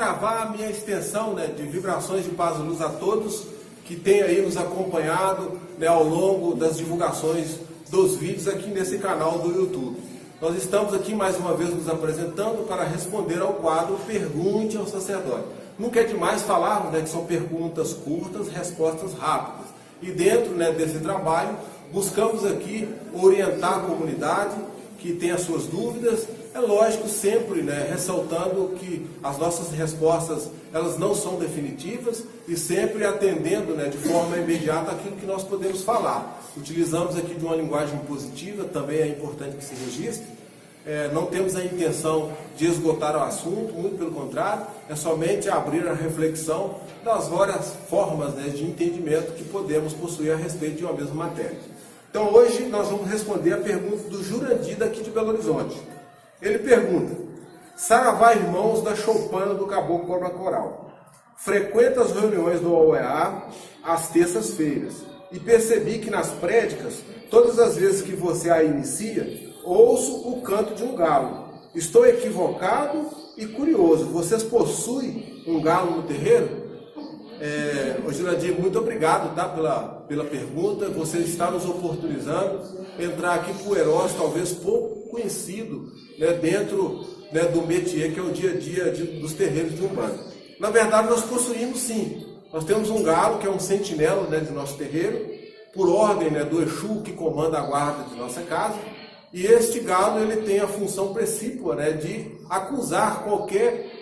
gravar a minha extensão, de vibrações de paz e luz a todos que têm aí nos acompanhado, ao longo das divulgações dos vídeos aqui nesse canal do YouTube. Nós estamos aqui mais uma vez nos apresentando para responder ao quadro Pergunte ao Sacerdote. Nunca é demais falarmos que são perguntas curtas, respostas rápidas. E dentro desse trabalho, buscamos aqui orientar a comunidade que tem as suas dúvidas. É lógico, sempre ressaltando que as nossas respostas elas não são definitivas e sempre atendendo de forma imediata aquilo que nós podemos falar. Utilizamos aqui de uma linguagem positiva, também é importante que se registre. Não temos a intenção de esgotar o assunto, muito pelo contrário, é somente abrir a reflexão das várias formas de entendimento que podemos possuir a respeito de uma mesma matéria. Então hoje nós vamos responder a pergunta do Jurandir daqui de Belo Horizonte. Ele pergunta: Saravá Irmãos da Choupana do Caboclo Cobra Coral. Frequento as reuniões do OEA às terças-feiras e percebi que nas prédicas, todas as vezes que você a inicia, ouço o canto de um galo. Estou equivocado e curioso. Vocês possuem um galo no terreiro? Jurandir, muito obrigado pela pergunta. Você está nos oportunizando entrar aqui para o Eros, talvez pouco conhecido dentro do métier, que é o dia a dia dos terreiros de Umbanda. Na verdade, nós possuímos sim. Nós temos um galo que é um sentinela de nosso terreiro, por ordem do Exu que comanda a guarda de nossa casa. E este galo ele tem a função precípua de acusar qualquer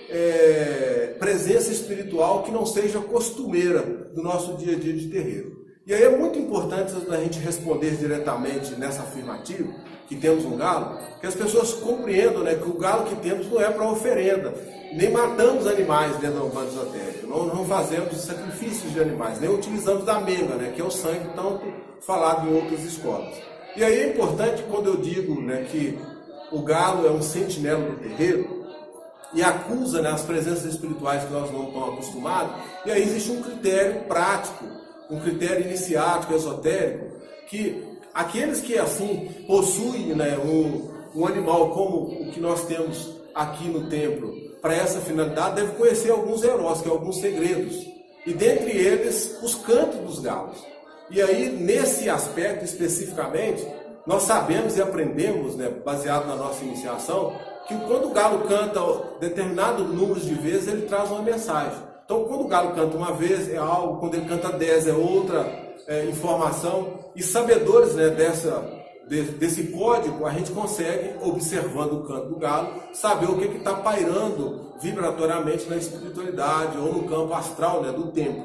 presença espiritual que não seja costumeira do nosso dia a dia de terreiro. E aí é muito importante a gente responder diretamente nessa afirmativa, que temos um galo, que as pessoas compreendam que o galo que temos não é para oferenda, nem matamos animais dentro da Umbanda esotérica, não fazemos sacrifícios de animais, nem utilizamos da mega, que é o sangue tanto falado em outras escolas. E aí é importante quando eu digo que o galo é um sentinela do terreiro e acusa as presenças espirituais que nós não estamos acostumados, e aí existe um critério prático, um critério iniciático, esotérico, que aqueles que assim possuem um animal como o que nós temos aqui no templo para essa finalidade, devem conhecer alguns eros, que é alguns segredos, e dentre eles os cantos dos galos. E aí, nesse aspecto especificamente, nós sabemos e aprendemos, baseado na nossa iniciação, que quando o galo canta determinado número de vezes, ele traz uma mensagem. Então, quando o galo canta uma vez é algo, quando ele canta 10 é outra informação. E sabedores desse código, a gente consegue, observando o canto do galo, saber o que está pairando vibratoriamente na espiritualidade ou no campo astral do templo.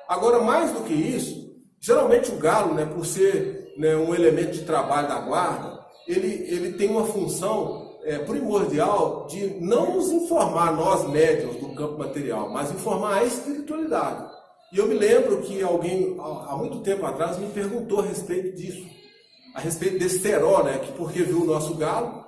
Agora, mais do que isso, geralmente o galo, por ser um elemento de trabalho da guarda, ele tem uma função primordial de não nos informar, nós médiuns do campo material, mas informar a espiritualidade. E eu me lembro que alguém, há muito tempo atrás, me perguntou a respeito disso, a respeito desse teró, porque viu o nosso galo.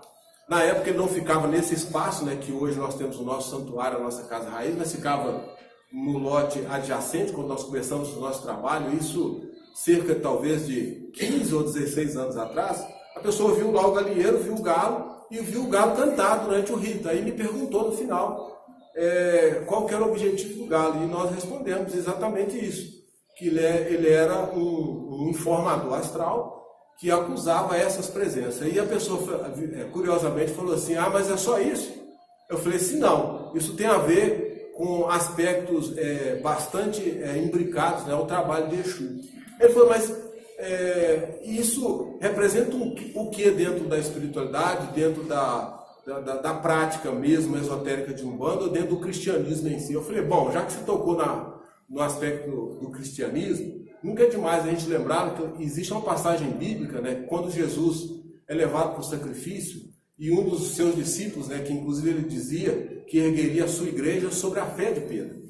Na época ele não ficava nesse espaço, que hoje nós temos o nosso santuário, a nossa casa raiz, mas ficava no lote adjacente, quando nós começamos o nosso trabalho, isso cerca talvez de 15 ou 16 anos atrás. A pessoa viu lá o galinheiro, viu o galo e viu o galo cantar durante o rito. Aí me perguntou no final qual que era o objetivo do galo, e nós respondemos exatamente isso, que ele era um informador astral que acusava essas presenças. E a pessoa curiosamente falou assim: mas é só isso? Eu falei assim: não, isso tem a ver com aspectos bastante imbricados ao trabalho de Exu. Ele falou: mas isso representa o que dentro da espiritualidade, dentro da prática mesmo esotérica de Umbanda, ou dentro do cristianismo em si? Eu falei: bom, já que você tocou no aspecto do cristianismo, nunca é demais a gente lembrar que existe uma passagem bíblica, quando Jesus é levado para o sacrifício, e um dos seus discípulos, que inclusive ele dizia que ergueria a sua igreja sobre a fé de Pedro.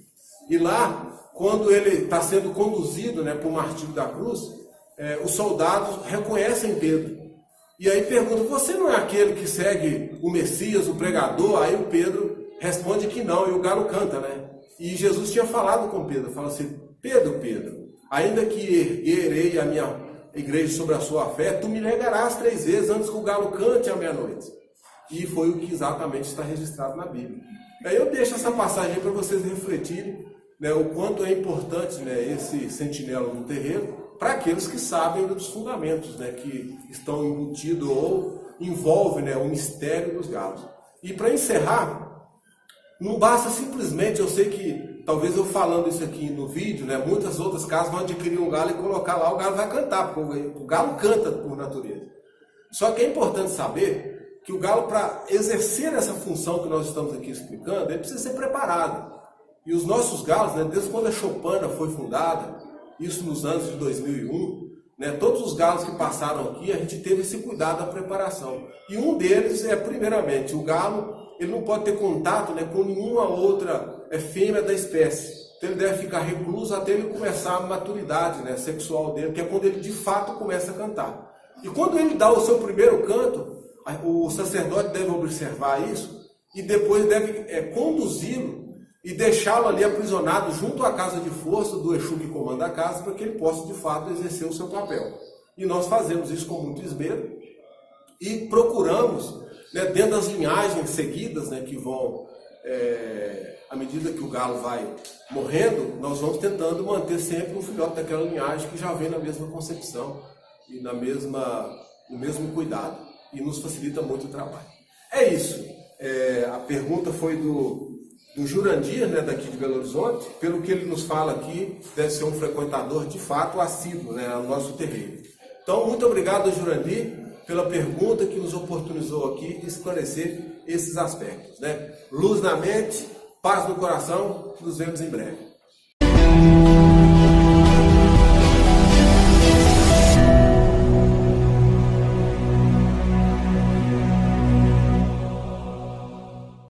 E lá, quando ele está sendo conduzido para o martírio da cruz, os soldados reconhecem Pedro. E aí perguntam: você não é aquele que segue o Messias, o pregador? Aí o Pedro responde que não, e o galo canta, E Jesus tinha falado com Pedro, fala assim: Pedro, ainda que erguerei a minha igreja sobre a sua fé, tu me negarás 3 vezes antes que o galo cante à meia-noite. E foi o que exatamente está registrado na Bíblia. Aí eu deixo essa passagem para vocês refletirem, né, o quanto é importante, né, esse sentinela no terreiro, para aqueles que sabem dos fundamentos, né, que estão embutidos ou envolvem, né, o mistério dos galos. E para encerrar, não basta simplesmente, eu sei que talvez eu falando isso aqui no vídeo, né, muitas outras casas vão adquirir um galo e colocar lá, o galo vai cantar, porque o galo canta por natureza. Só que é importante saber que o galo, para exercer essa função que nós estamos aqui explicando, ele precisa ser preparado. E os nossos galos, né, desde quando a Choupana foi fundada, isso nos anos de 2001, né, todos os galos que passaram aqui, a gente teve esse cuidado da preparação. E um deles é, primeiramente, o galo, ele não pode ter contato, né, com nenhuma outra fêmea da espécie. Então ele deve ficar recluso até ele começar a maturidade, né, sexual dele, que é quando ele de fato começa a cantar. E quando ele dá o seu primeiro canto, o sacerdote deve observar isso e depois deve conduzi-lo e deixá-lo ali aprisionado junto à casa de força do Exu que comanda a casa, para que ele possa de fato exercer o seu papel. E nós fazemos isso com muito esmero e procuramos, né, dentro das linhagens seguidas, né, que vão, à medida que o galo vai morrendo, nós vamos tentando manter sempre um filhote daquela linhagem que já vem na mesma concepção e no mesmo cuidado, e nos facilita muito o trabalho. É isso. A pergunta foi do Jurandir, né, daqui de Belo Horizonte. Pelo que ele nos fala aqui, deve ser um frequentador de fato assíduo, né, ao nosso terreiro. Então, muito obrigado, Jurandir, pela pergunta que nos oportunizou aqui de esclarecer esses aspectos, né? Luz na mente, paz no coração, nos vemos em breve.